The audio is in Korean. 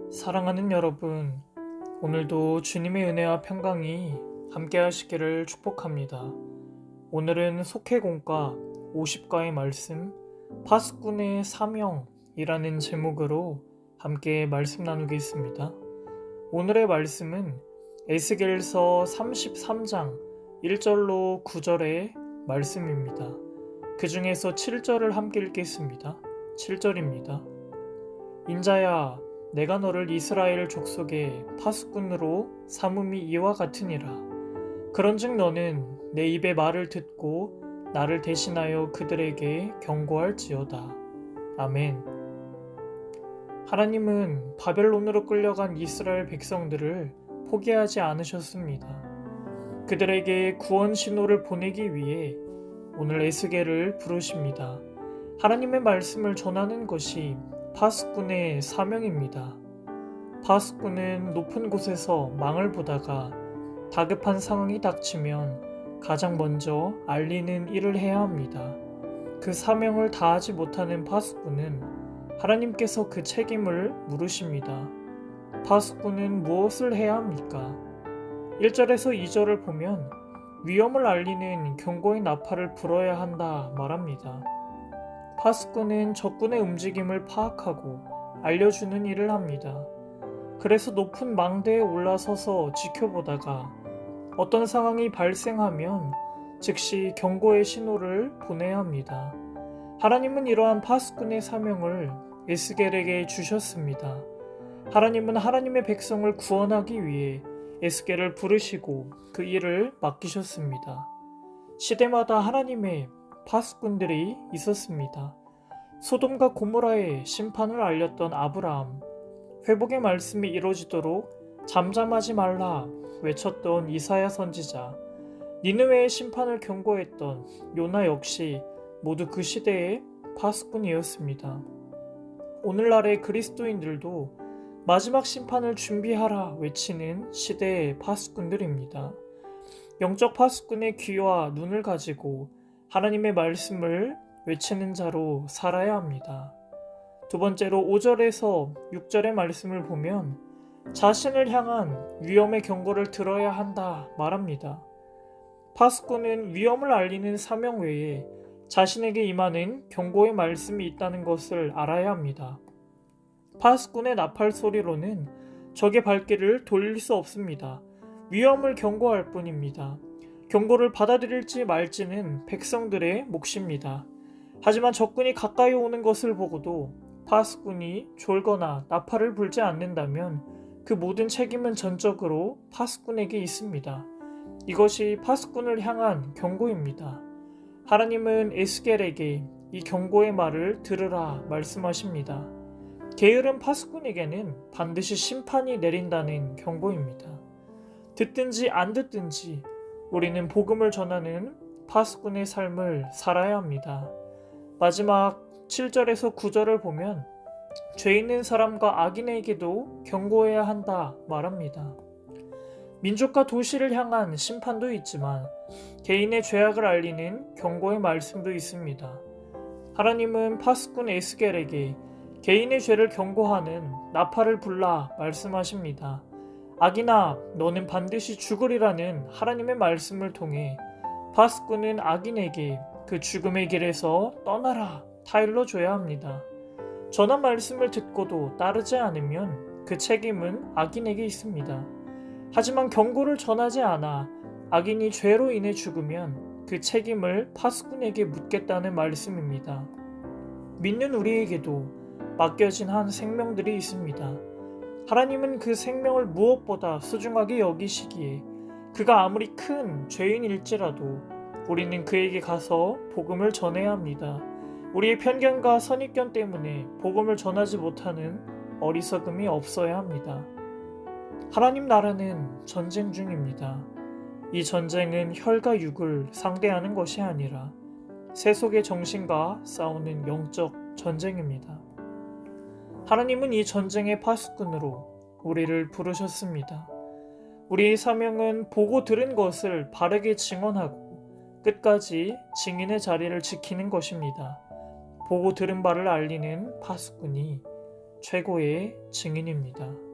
사랑하는 여러분, 오늘도 주님의 은혜와 평강이 함께 하시기를 축복합니다. 오늘은 속회공과 50가의 말씀, 파수꾼의 사명이라는 제목으로 함께 말씀 나누겠습니다. 오늘의 말씀은 에스겔서 33장 1절로 9절의 말씀입니다. 그 중에서 7절을 함께 읽겠습니다. 7절입니다. 인자야, 내가 너를 이스라엘 족속의 파수꾼으로 삼음이 이와 같으니라. 그런즉 너는 내 입의 말을 듣고 나를 대신하여 그들에게 경고할지어다. 아멘. 하나님은 바벨론으로 끌려간 이스라엘 백성들을 포기하지 않으셨습니다. 그들에게 구원 신호를 보내기 위해 오늘 에스겔을 부르십니다. 하나님의 말씀을 전하는 것이 파수꾼의 사명입니다. 파수꾼은 높은 곳에서 망을 보다가 다급한 상황이 닥치면 가장 먼저 알리는 일을 해야 합니다. 그 사명을 다하지 못하는 파수꾼은 하나님께서 그 책임을 물으십니다. 파수꾼은 무엇을 해야 합니까? 1절에서 2절을 보면 위험을 알리는 경고의 나팔을 불어야 한다 말합니다. 파수꾼은 적군의 움직임을 파악하고 알려주는 일을 합니다. 그래서 높은 망대에 올라서서 지켜보다가 어떤 상황이 발생하면 즉시 경고의 신호를 보내야 합니다. 하나님은 이러한 파수꾼의 사명을 에스겔에게 주셨습니다. 하나님은 하나님의 백성을 구원하기 위해 에스겔을 부르시고 그 일을 맡기셨습니다. 시대마다 하나님의 파수꾼들이 있었습니다. 소돔과 고모라의 심판을 알렸던 아브라함, 회복의 말씀이 이루어지도록 잠잠하지 말라 외쳤던 이사야 선지자, 니느웨의 심판을 경고했던 요나 역시 모두 그 시대의 파수꾼이었습니다. 오늘날의 그리스도인들도 마지막 심판을 준비하라 외치는 시대의 파수꾼들입니다. 영적 파수꾼의 귀와 눈을 가지고 하나님의 말씀을 외치는 자로 살아야 합니다. 두 번째로 5절에서 6절의 말씀을 보면 자신을 향한 위험의 경고를 들어야 한다 말합니다. 파수꾼은 위험을 알리는 사명 외에 자신에게 임하는 경고의 말씀이 있다는 것을 알아야 합니다. 파수꾼의 나팔 소리로는 적의 발길을 돌릴 수 없습니다. 위험을 경고할 뿐입니다. 경고를 받아들일지 말지는 백성들의 몫입니다. 하지만 적군이 가까이 오는 것을 보고도 파수꾼이 졸거나 나팔을 불지 않는다면 그 모든 책임은 전적으로 파수꾼에게 있습니다. 이것이 파수꾼을 향한 경고입니다. 하나님은 에스겔에게 이 경고의 말을 들으라 말씀하십니다. 게으른 파수꾼에게는 반드시 심판이 내린다는 경고입니다. 듣든지 안 듣든지 우리는 복음을 전하는 파수꾼의 삶을 살아야 합니다. 마지막 7절에서 9절을 보면 죄 있는 사람과 악인에게도 경고해야 한다 말합니다. 민족과 도시를 향한 심판도 있지만 개인의 죄악을 알리는 경고의 말씀도 있습니다. 하나님은 파수꾼 에스겔에게 개인의 죄를 경고하는 나팔을 불라 말씀하십니다. 악인아, 너는 반드시 죽으리라는 하나님의 말씀을 통해 파수꾼은 악인에게 그 죽음의 길에서 떠나라 타일러줘야 합니다. 전한 말씀을 듣고도 따르지 않으면 그 책임은 악인에게 있습니다. 하지만 경고를 전하지 않아 악인이 죄로 인해 죽으면 그 책임을 파수꾼에게 묻겠다는 말씀입니다. 믿는 우리에게도 맡겨진 한 생명들이 있습니다. 하나님은 그 생명을 무엇보다 소중하게 여기시기에 그가 아무리 큰 죄인일지라도 우리는 그에게 가서 복음을 전해야 합니다. 우리의 편견과 선입견 때문에 복음을 전하지 못하는 어리석음이 없어야 합니다. 하나님 나라는 전쟁 중입니다. 이 전쟁은 혈과 육을 상대하는 것이 아니라 세속의 정신과 싸우는 영적 전쟁입니다. 하나님은 이 전쟁의 파수꾼으로 우리를 부르셨습니다. 우리의 사명은 보고 들은 것을 바르게 증언하고 끝까지 증인의 자리를 지키는 것입니다. 보고 들은 바를 알리는 파수꾼이 최고의 증인입니다.